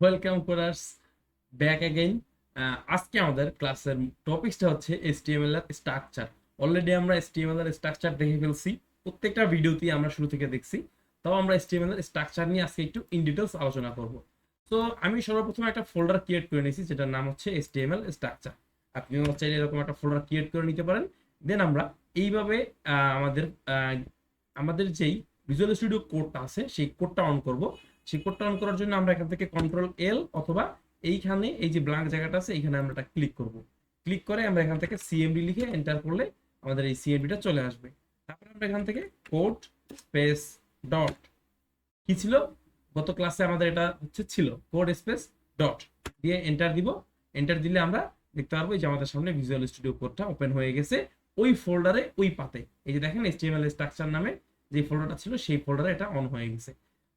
Welcome করার্স back again. আজকে আমাদের ক্লাসের টপিকসটা হচ্ছে HTML এর স্ট্রাকচার। অলরেডি আমরা HTML এর স্ট্রাকচার দেখে ফেলছি, প্রত্যেকটা ভিডিওতেই আমরা শুরু থেকে দেখছি। তাও আমরা HTML এর স্ট্রাকচার নিয়ে আজকে একটু ইন ডিটেলস আলোচনা করব। তো আমি সর্বপ্রথমে একটা ফোল্ডার ক্রিয়েট করে নিয়েছি যেটার নাম হচ্ছে HTML স্ট্রাকচার। আপনিও চাইলে এরকম একটা ফোল্ডার ক্রিয়েট করে নিতে পারেন। দেন আমরা এইভাবে আমাদের আমাদের যেই ভিজুয়াল স্টুডিও কোডটা আছে সেই কোডটা অন করব। সেই কোডটা অন করার জন্য আমরা এখান থেকে কন্ট্রোল এল অথবা এইখানে এই যে ব্ল্যাঙ্ক জায়গাটা আছে এইখানে আমরা এটা ক্লিক করব। ক্লিক করে আমরা এখান থেকে সিএমডি লিখে এন্টার করলে আমাদের এই সিএমডিটা চলে আসবে। তারপর আমরা এখান থেকে কোড স্পেস ডট কি ছিল গত ক্লাসে আমাদের এটা হচ্ছে ছিল কোড স্পেস ডট দিয়ে এন্টার দিব। এন্টার দিলে আমরা দেখতে পারবো যে আমাদের সামনে ভিজুয়াল স্টুডিও কোডটা ওপেন হয়ে গেছে ওই ফোল্ডারে ওই পাতে। এই যে দেখেন HTML স্ট্রাকচার নামে যে ফোল্ডারটা ছিল সেই ফোল্ডারে এটা অন হয়ে গেছে।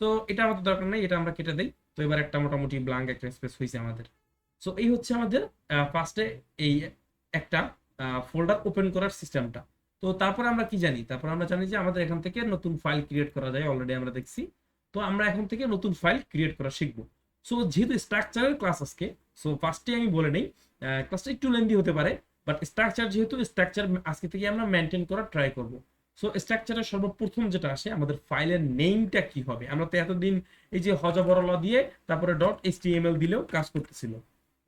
তো এটা আমাদের দরকার নাই, এটা আমরা কেটে দেই। তো এবার একটা মোটামুটি ব্ল্যাঙ্ক একটা স্পেস হয়েছে আমাদের। সো এই হচ্ছে আমাদের ফার্স্টে এই একটা ফোল্ডার ওপেন করার সিস্টেমটা। তো তারপরে আমরা কি জানি, তারপর আমরা জানি যে আমাদের এখান থেকে নতুন ফাইল ক্রিয়েট করা যায়, অলরেডি আমরা দেখছি। তো আমরা এখন থেকে নতুন ফাইল ক্রিয়েট করা শিখবো। সো যেহেতু স্ট্রাকচারের ক্লাস আজকে, সো ফার্স্টে আমি বলে নেই ক্লাসটা একটু লেন্দি হতে পারে, বাট স্ট্রাকচার যেহেতু স্ট্রাকচার আজকে থেকে আমরা মেনটেন করার ট্রাই করব। সো স্ট্রাকচারের সর্বপ্রথম যেটা আসে আমাদের ফাইলের নেমটা কি হবে। আমরা তো এতদিন এই যে হজবরলা দিয়ে তারপরে ডট এইচটিএমএল দিলেও কাজ করতেছিল,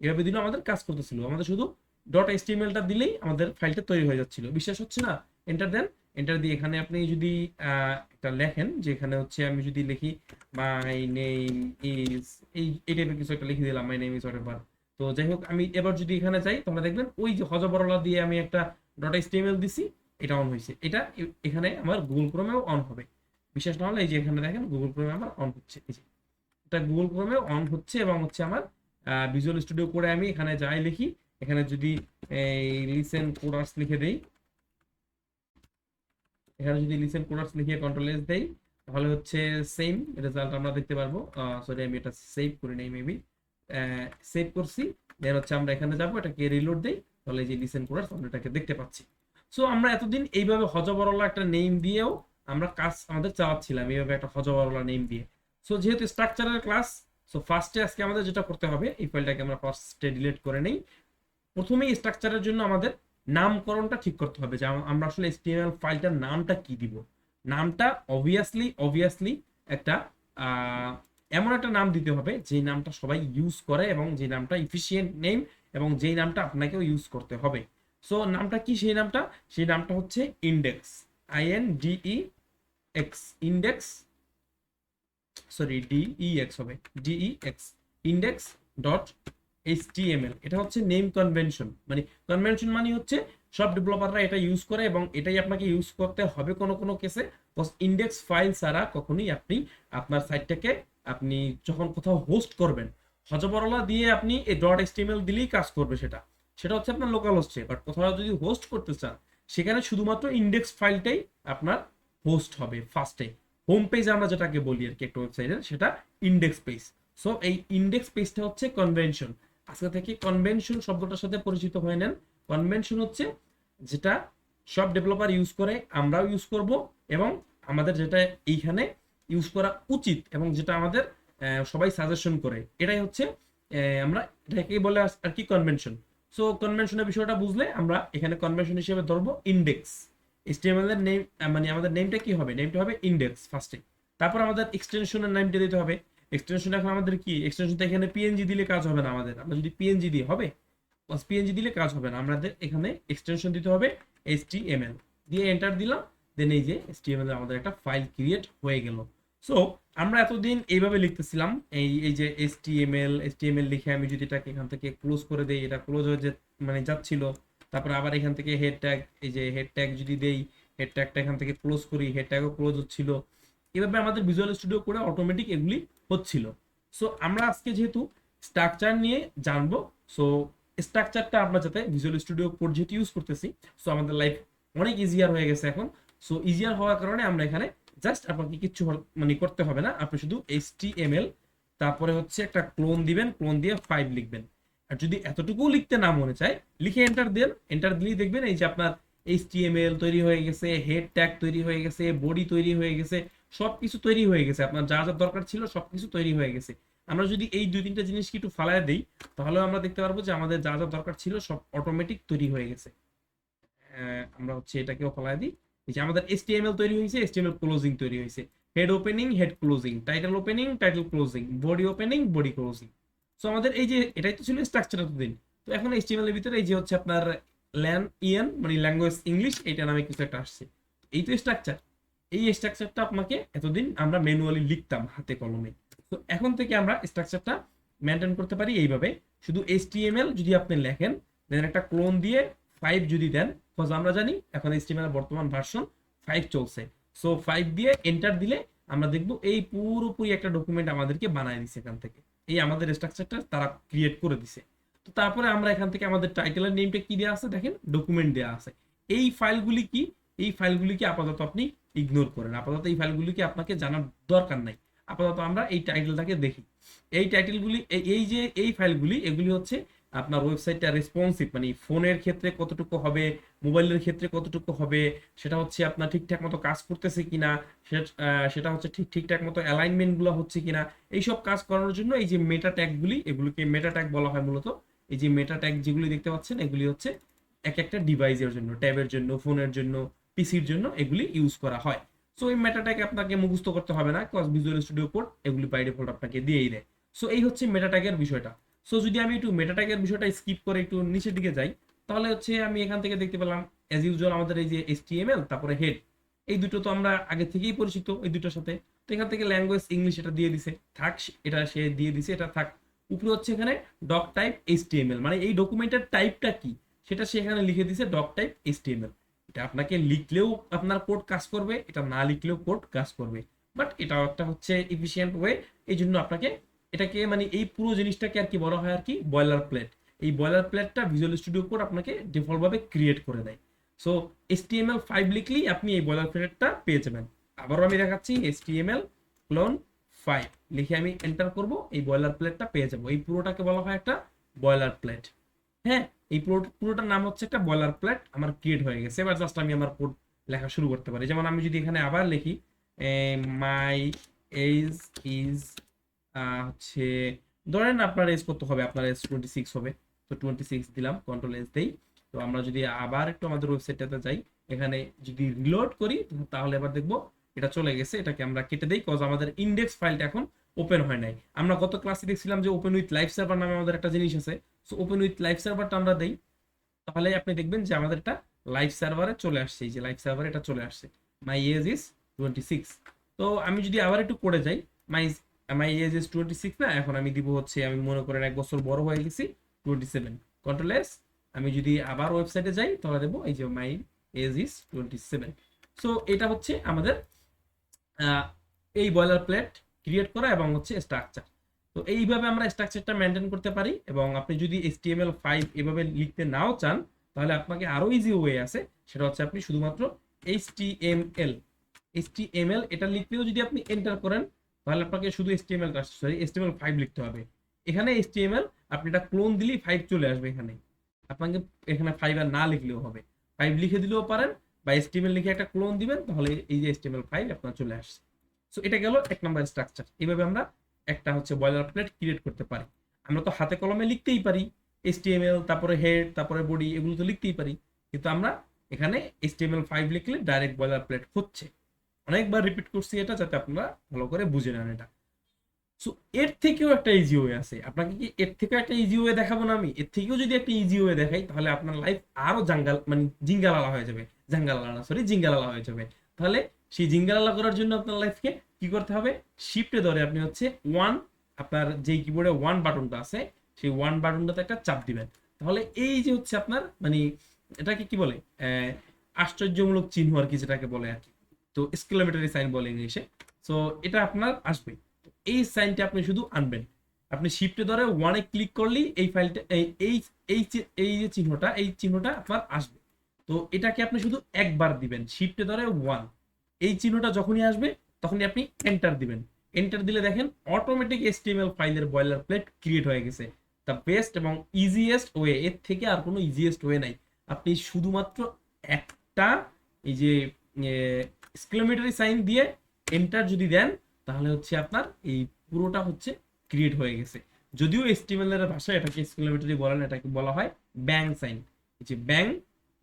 এভাবে দিলেও আমাদের কাজ করতেছিল। আমাদের শুধু ডট এইচটিএমএলটা দিলেই আমাদের ফাইলটা তৈরি হয়ে যাচ্ছিল। বিশ্বাস হচ্ছে না? এন্টার দেন। এন্টার দিয়ে এখানে আপনি যদি একটা লেখেন, যে এখানে হচ্ছে আমি যদি লিখি মাই নেম ইজ এই টাইপের কিছু একটা লিখে দিলাম, মাই নেম ইজ হোয়াটএভার। তো যাই হোক, আমি এবার যদি এখানে যাই তোমরা দেখবেন ওই যে হজবরলা দিয়ে আমি একটা ডট এইচটিএমএল দিছি, এটা অন হয়েছে। এটা এখানে আমার গুগল ক্রোমেও অন হবে। বিশেষ না হলে এই যে এখানে দেখেন গুগল ক্রোমে আমার অন হচ্ছে। এই যে এটা গুগল ক্রোমে অন হচ্ছে এবং হচ্ছে আমার ভিজুয়াল স্টুডিও করে আমি এখানে যাই লিখি, এখানে যদি এই লিসেন কোডার্স লিখে দেই, এখানে যদি লিসেন কোডার্স লিখে কন্ট্রোল এস দেই, তাহলে হচ্ছে সেম রেজাল্ট আমরা দেখতে পারবো। সরি, আমি এটা সেভ করে নেই, মেবি সেভ করছি। দেন হচ্ছে আমরা এখানে যাবো, এটাকে রিলোড দেই, তাহলে এই যে লিসেন কোডার্স আমরা এটাকে দেখতে পাচ্ছি। সো আমরা এতদিন এইভাবে হজবরলা একটা নেম দিয়েও আমরা কাজ আমাদের চালাচ্ছিলাম, এইভাবে একটা হজবরলা নেম দিয়ে। সো যেহেতু স্ট্রাকচারের ক্লাস, সো ফার্স্টে আজকে আমাদের যেটা করতে হবে, এই ফাইলটাকে আমরা ফার্স্টে ডিলিট করে নেই। প্রথমেই স্ট্রাকচারের জন্য আমাদের নামকরণটা ঠিক করতে হবে যে আমরা আসলে HTML ফাইলটার নামটা কি দিব। নামটা অবভিয়াসলি একটা এমন একটা নাম দিতে হবে যে নামটা সবাই ইউজ করে এবং যে নামটা ইফিসিয়েন্ট নেম এবং যেই নামটা আপনাকেও ইউজ করতে হবে। সো নামটা কি? সেই নামটা হচ্ছে index, INDEX, index, sorry DEX হবে, DEX, ইন্ডেক্স ডট HTML। এটা হচ্ছে নেম কনভেনশন, মানে কনভেনশন মানে হচ্ছে সব ডেভেলপাররা এটা ইউজ করে এবং এটাই আপনাকে ইউজ করতে হবে কোনো কোনো কেসে। ইন্ডেক্স ফাইল ছাড়া কখনোই আপনি আপনার সাইটটাকে আপনি যখন কোথাও হোস্ট করবেন, হজবরলা দিয়ে আপনি এই ডট HTML দিলেই কাজ করবে। সেটা সেটা হচ্ছে আপনার লোকাল হোস্টে, বাট কোথাও যদি হোস্ট করতে চান সেখানে শুধুমাত্র ইন্ডেক্স ফাইলটাই আপনার হোস্ট হবে ফার্স্টে। হোম পেজ আমরা যেটাকে বলি আর কি একটা ওয়েবসাইটের, সেটা ইন্ডেক্স পেজ। সো এই ইন্ডেক্স পেজটা হচ্ছে কনভেনশন। আজকে থেকে কনভেনশন শব্দটার সাথে পরিচিত হয়ে নেন। কনভেনশন হচ্ছে যেটা সব ডেভেলপার ইউজ করে, আমরাও ইউজ করব এবং আমাদের যেটা এইখানে ইউজ করা উচিত এবং যেটা আমাদের সবাই সাজেশন করে, এটাই হচ্ছে আমরা এটাকে বলে আর কি কনভেনশন। সো কনভেনশনের বিষয়টা বুঝলে আমরা এখানে কনভেনশন হিসেবে ধরবো ইন্ডেক্স। HTML এর নেম মানে আমাদের নেমটা কি হবে? নেমটা হবে ইন্ডেক্স ফার্স্টে। তারপর আমাদের এক্সটেনশনের নামটা দিতে হবে। এক্সটেনশন এখন আমাদের কি? এক্সটেনশনটা এখানে পিএনজি দিলে কাজ হবে না আমাদের। আমরা যদি পিএনজি দিই হবে, পিএনজি দিলে কাজ হবে না। আমাদের এখানে এক্সটেনশন দিতে হবে HTML দিয়ে এন্টার দিলাম। দেন এই যে HTML এর আমাদের একটা ফাইল ক্রিয়েট হয়ে গেল। সো আমরা এতদিন এইভাবে লিখতেছিলাম, এই এই যে HTML লিখে আমি যদি এটাকে এখান থেকে ক্লোজ করে দেই, এটা ক্লোজ হয়ে মানে যাচ্ছিল। তারপর আবার এখান থেকে হেড ট্যাগ, এই যে হেড ট্যাগ যদি দেই, হেড ট্যাগটা এখান থেকে ক্লোজ করি, হেড ট্যাগও ক্লোজ হচ্ছিল। এভাবে আমাদের ভিজুয়াল স্টুডিও করে অটোমেটিক এগুলি হচ্ছিল। সো আমরা আজকে যেহেতু স্ট্রাকচার নিয়ে জানবো, সো স্ট্রাকচারটা আমরা যাতে ভিজুয়াল স্টুডিও কোড যেহেতু ইউজ করতেছি, সো আমাদের লাইফ অনেক ইজিয়ার হয়ে গেছে এখন। সো ইজিয়ার হওয়ার কারণে আমরা এখানে জাস্ট আপনাকে কিছু মানে করতে হবে না, আপনি শুধু HTML তারপরে হচ্ছে একটা ক্লোন দিবেন, ক্লোন দিয়ে 5 লিখবেন। আর যদি এতটুকু লিখতে না মনে চায়, লিখে এন্টার দেন। এন্টার দিলেই দেখবেন এই যে আপনার HTML তৈরি হয়ে গেছে, হেড ট্যাগ তৈরি হয়ে গেছে, বডি তৈরি হয়ে গেছে, সবকিছু তৈরি হয়ে গেছে। আপনার যা যা দরকার ছিল সবকিছু তৈরি হয়ে গেছে। আমরা যদি এই দুই তিনটা জিনিসকে একটু ফালায় দিই, তাহলে আমরা দেখতে পারবো যে আমাদের যা যা দরকার ছিল সব অটোমেটিক তৈরি হয়ে গেছে। আমরা হচ্ছে এটাকেও ফালায় দিই। এই যে আমাদের HTML তৈরি হয়েছে, HTML ক্লোজিং তৈরি হয়েছে, head opening, head closing, title opening, title closing, body opening, body closing. So আমাদের এই যে এটাই তো ছিল স্ট্রাকচার এতদিন। তো এখন HTML এর ভিতরে এই যে হচ্ছে আপনার মানে ল্যাঙ্গুয়েজ ইংলিশ, এটা নামে কিছু একটা আসছে। এই তো স্ট্রাকচার। এই স্ট্রাকচারটা আপনাকে এতদিন আমরা ম্যানুয়ালি লিখতাম হাতে কলমে। তো এখন থেকে আমরা স্ট্রাকচারটা মেনটেন করতে পারি এইভাবে। শুধু HTML যদি আপনি লেখেন, দেন একটা ক্লোন দিয়ে 5 যদি দেন, বিকজ আমরা জানি এখন HTML এর বর্তমান ভার্সন 5 চলছে। সো 5 দিয়ে এন্টার দিলে আমরা দেখব এই পুরোপুরি একটা ডকুমেন্ট আমাদেরকে বানায় দিছে এখান থেকে। এই আমাদের স্ট্রাকচারটা তারা ক্রিয়েট করে দিছে। তো তারপরে আমরা এখান থেকে আমাদের টাইটেলের নেমটা কি দেওয়া আছে দেখেন, ডকুমেন্ট দেওয়া আছে। এই ফাইলগুলি কি, এই ফাইলগুলিকে আপাতত আপনি ইগনোর করেন, আপাতত এই ফাইলগুলিকে আপনাকে জানার দরকার নাই। আপাতত আমরা এই টাইটেলটাকে দেখি। এই টাইটেলগুলি, এই যে এই ফাইলগুলি, এগুলি হচ্ছে আপনার ওয়েবসাইটটা রেসপন্সিভ, মানে ফোনের ক্ষেত্রে কতটুকু হবে, মোবাইলের ক্ষেত্রে কতটুকু হবে, সেটা হচ্ছে আপনার ঠিকঠাক মতো কাজ করতেছে কিনা, সেটা হচ্ছে ঠিকঠাক মতো অ্যালাইনমেন্ট গুলো হচ্ছে কিনা, এইসব কাজ করানোর জন্য এই যে মেটা ট্যাগগুলি, এগুলোকে মেটা ট্যাগ বলা হয় মূলত। এই যে মেটা ট্যাগ যেগুলি দেখতে পাচ্ছেন, এগুলি হচ্ছে এক একটা ডিভাইসের জন্য, ট্যাবের জন্য, ফোনের জন্য, পিসির জন্য এগুলি ইউজ করা হয়। সো এই মেটা ট্যাগ আপনাকে মুখস্থ করতে হবে না, কজ ভিজুয়াল স্টুডিও কোড এগুলি বাই ডিফল্ট আপনাকে দিয়েই দেয়। সো এই হচ্ছে মেটা ট্যাগের বিষয়টা। সো যদি আমি একটু মেটা ট্যাগের বিষয়টা স্কিপ করে একটু নিচের দিকে যাই, তাহলে হচ্ছে আমি এখান থেকে দেখতে পেলাম অ্যাজ ইউজুয়াল আমাদের এই যে HTML তারপরে হেড, এই দুটো তো আমরা আগে থেকেই পরিচিত এই দুটোর সাথে। তো এখান থেকে ল্যাঙ্গুয়েজ ইংলিশ এটা দিয়ে দিছে, থাক, এটা সে দিয়ে দিছে, এটা থাক। উপরে হচ্ছে এখানে ডক টাইপ HTML, মানে এই ডকুমেন্টের টাইপটা কি সেটা সে এখানে লিখে দিছে, ডক টাইপ HTML। এটা আপনাকে লিখলেও আপনার কোড কাজ করবে, এটা না লিখলেও কোড কাজ করবে, বাট এটাও একটা হচ্ছে এফিশিয়েন্ট ওয়ে। এই জন্য আপনাকে এটাকে, মানে এই পুরো জিনিসটাকে আর কি বলা হয় আর কি বয়লার প্লেট। এই বয়লার প্লেটটা ভিজুয়াল স্টুডিও কোড আপনাকে ডিফল্ট ভাবে ক্রিয়েট করে দেয়। সো HTML5 লিখলেই আপনি এই বয়লার প্লেটটা পেয়ে যাবেন। আবারও আমি দেখাচ্ছি, HTML ক্লোন 5 লিখে আমি এন্টার করব, এই বয়লার প্লেটটা পেয়ে যাব। এই পুরোটাকে বলা হয় একটা বয়লার প্লেট। হ্যাঁ, এই পুরোটার নাম হচ্ছে একটা বয়লার প্লেট আমার ক্রিয়েট হয়ে গেছে। এবার জাস্ট আমি আমার কোড লেখা শুরু করতে পারি। যেমন আমি যদি এখানে আবার লিখি মাই এজ ইজ, হচ্ছে ধরেন আপনার এজ কত হবে, আপনার এজ 26 হবে। তো 26 দিলাম, কন্ট্রোল এস দেই। তো আমরা যদি আবার একটু আমাদের ওয়েবসাইটটাতে যাই, এখানে যদি রিলোড করি, তাহলে এবার দেখবো এটা চলে গেছে। এটাকে আমরা কেটে দেই, কজ আমাদের ইন্ডেক্স ফাইলটা এখন ওপেন হয় নাই। আমরা গত ক্লাসে দেখছিলাম যে ওপেন উইথ লাইভ সার্ভার নামে আমাদের একটা জিনিস আছে। সো ওপেন উইথ লাইভ সার্ভারটা আমরা দেই, তাহলে আপনি দেখবেন যে আমাদের এটা লাইভ সার্ভারে চলে আসছে। এই যে লাইভ সার্ভারে এটা চলে আসছে, মাই এজ ইজ 26। তো আমি যদি আবার একটু করে যাই, মাই মাই এজ ইজ 26 না, এখন আমি দিব হচ্ছে, আমি মনে করেন 1 বছর বড় হয়ে গেছি, 27, কন্ট্রোল এস। আমি যদি আবার ওয়েবসাইটে যাই, তাহলে দেবো এই যে মাই এজ ইজ 27। সো এটা হচ্ছে আমাদের এই বয়লার প্লেট ক্রিয়েট করা এবং হচ্ছে স্ট্রাকচার। তো এইভাবে আমরা স্ট্রাকচারটা মেনটেন করতে পারি। এবং আপনি যদি HTML5 এভাবে লিখতে নাও চান, তাহলে আপনাকে আরো ইজি ওয়ে আছে, সেটা হচ্ছে আপনি শুধুমাত্র HTML এটা লিখতেও যদি আপনি এন্টার করেন, তাহলে আপনাকে শুধু HTML5 লিখতে হবে। এখানে HTML আপনি এটা ক্লোন দিলেই 5 চলে আসবে এখানে। আপনাকে এখানে 5 আর না লিখলেও হবে, 5 লিখে দিলেও পারেন, বা HTML লিখে একটা ক্লোন দিবেন, তাহলে এই যে HTML5 আপনার চলে আসছে। সো এটা গেল 1 নম্বর স্ট্রাকচার। এইভাবে আমরা একটা হচ্ছে বয়লার প্লেট ক্রিয়েট করতে পারি। আমরা তো হাতে কলমে লিখতেই পারি, HTML তারপরে হেড তারপরে বডি এগুলো তো লিখতেই পারি, কিন্তু আমরা এখানে HTML5 লিখলে ডাইরেক্ট বয়লার প্লেট হচ্ছে। অনেকবার রিপিট করছি এটা, যাতে আপনারা ভালো করে বুঝে নেন এটা। সো এর থেকেও একটা ইজি ওয়ে আছে। আপনাকে কি এর থেকেও একটা ইজি ওয়ে দেখাবো না? আমি এর থেকেও যদি একটা ইজি ওয়ে দেখাই, তাহলে আপনার লাইফ আরো জাঙ্গাল, মানে জিঙ্গালালা হয়ে যাবে। জাঙ্গালালা না, সরি, জিঙ্গালালা হয়ে যাবে। তাহলে সেই জিঙ্গালালা করার জন্য আপনার লাইফকে কি করতে হবে? শিফটে ধরে আপনি হচ্ছে ওয়ান, আপনার যেই কিবোর্ডে ওয়ান বাটনটা আছে, সেই ওয়ান বাটনটাতে একটা চাপ দিবেন। তাহলে এই যে হচ্ছে আপনার, মানে এটাকে কি বলে, আশ্চর্যমূলক চিহ্ন আর কি, যেটাকে বলে আর কি। তো এক্সক্লেমেটরি সাইন বলে ইংলিশে। সো এটা আপনার আসবে, এই সাইনটা আপনি শুধু আনবেন। আপনি শিফটে ধরে ওয়ানে ক্লিক করলেই এই ফাইলটা, এই এই এই এই যে চিহ্নটা, এই চিহ্নটা আপনার আসবে। তো এটাকে আপনি শুধু একবার দিবেন, শিফটে ধরে ওয়ান, এই চিহ্নটা যখনই আসবে তখনই আপনি এন্টার দিবেন। এন্টার দিলে দেখেন অটোমেটিক HTML ফাইলের বয়লার প্লেট ক্রিয়েট হয়ে গেছে। দ্য বেস্ট এবং ইজিয়েস্ট ওয়ে, এর থেকে আর কোনো ইজিয়েস্ট ওয়ে নাই। আপনি শুধুমাত্র একটা এই যে এক্সক্লেমেটরি সাইন দিয়ে এন্টার যদি দেন, তাহলে হচ্ছে আপনার এই পুরোটা হচ্ছে ক্রিয়েট হয়ে গেছে। যদিও HTML এর ভাষায় এটাকে এক্সক্লেমেটরি বলে না, এটাকে বলা হয় ব্যাং সাইন। এই যে ব্যাং,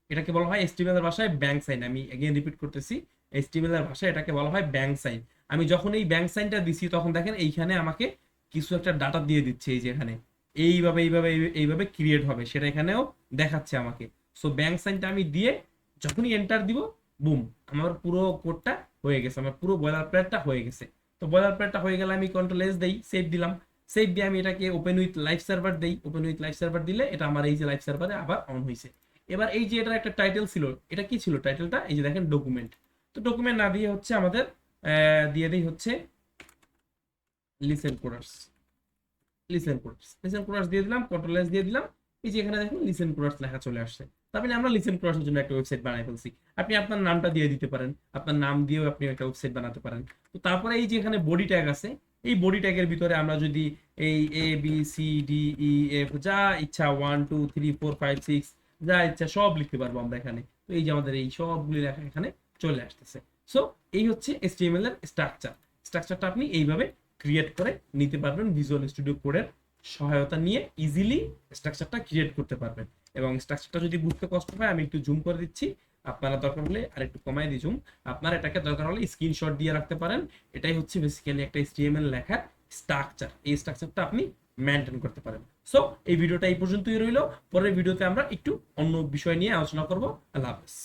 এটাকে বলা হয় HTML এর ভাষায় ব্যাং সাইন। আমি এগেইন রিপিট করতেছি, HTML এর ভাষায় এটাকে বলা হয় ব্যাং সাইন। আমি যখন এই ব্যাং সাইনটা দিছি তখন দেখেন এইখানে আমাকে কিছু একটা ডাটা দিয়ে দিচ্ছে, এই যে এখানে এইভাবে এইভাবে এইভাবে ক্রিয়েট হবে সেটা এখানেও দেখাচ্ছে আমাকে। সো ব্যাং সাইনটা আমি দিয়ে যখনই এন্টার দিব, বুম, আমার পুরো কোডটা হয়ে গেছে, আমার পুরো বয়লার প্লেটটা হয়ে গেছে। তো বয়লার প্লেটটা হয়ে গেলে আমি কন্ট্রোল এস দেই, সেভ দিলাম। সেভ দিয়ে আমি এটাকে ওপেন উইথ লাইভ সার্ভার দেই। ওপেন উইথ লাইভ সার্ভার দিলে এটা আমার এই যে লাইভ সার্ভারে আবার অন হয়েছে। এবার এই যে এটার একটা টাইটেল ছিল, এটা কি ছিল টাইটেলটা, এই যে দেখেন ডকুমেন্ট। তো ডকুমেন্ট না দিয়ে হচ্ছে আমাদের দিয়ে দেই হচ্ছে লিসেন কোডার্স। লিসেন কোডার্স দিয়ে দিলাম, কন্ট্রোল এস দিয়ে দিলাম। এই যে এখানে দেখুন লিসেন কোডার্স লেখা চলে আসছে। তার মানে আমরা লিসেন কোডার্সের জন্য একটা ওয়েবসাইট বানাই ফেলছি। আপনি আপনার নামটা দিয়ে দিতে পারেন, আপনার নাম দিয়েও আপনি একটা ওয়েবসাইট বানাতে পারেন। তো তারপরে এই যে এখানে বডি ট্যাগ আছে, এই বডি ট্যাগের ভিতরে আমরা যদি এই ABCDEF যা ইচ্ছা 1 2 3 4 5 6 যা ইচ্ছা সব লিখতে পারবো আমরা এখানে। তো এই যে আমাদের এই সবগুলি লেখা এখানে চলে আসতেছে। সো এই হচ্ছে HTML এর স্ট্রাকচারটা আপনি এইভাবে ক্রিয়েট করে নিতে পারবেন। ভিজুয়াল স্টুডিও কোডের সহায়তা নিয়ে ইজিলি স্ট্রাকচারটা ক্রিয়েট করতে পারবেন। এবং স্ট্রাকচারটা যদি বুঝতে কষ্ট হয়, আমি একটু জুম করে দিচ্ছি, আপনারা দরকার হলে আর একটু কমাই দিই জুম। আপনারা এটাকে দরকার হলে স্ক্রিনশট দিয়ে রাখতে পারেন। এটাই হচ্ছে বেসিক্যালি একটা HTML লেখার স্ট্রাকচার। এই স্ট্রাকচারটা আপনি মেনটেন করতে পারেন। সো এই ভিডিওটা এই পর্যন্তই রইল। পরের ভিডিওতে আমরা একটু অন্য বিষয় নিয়ে আলোচনা করব। আল্লাহ হাফেজ।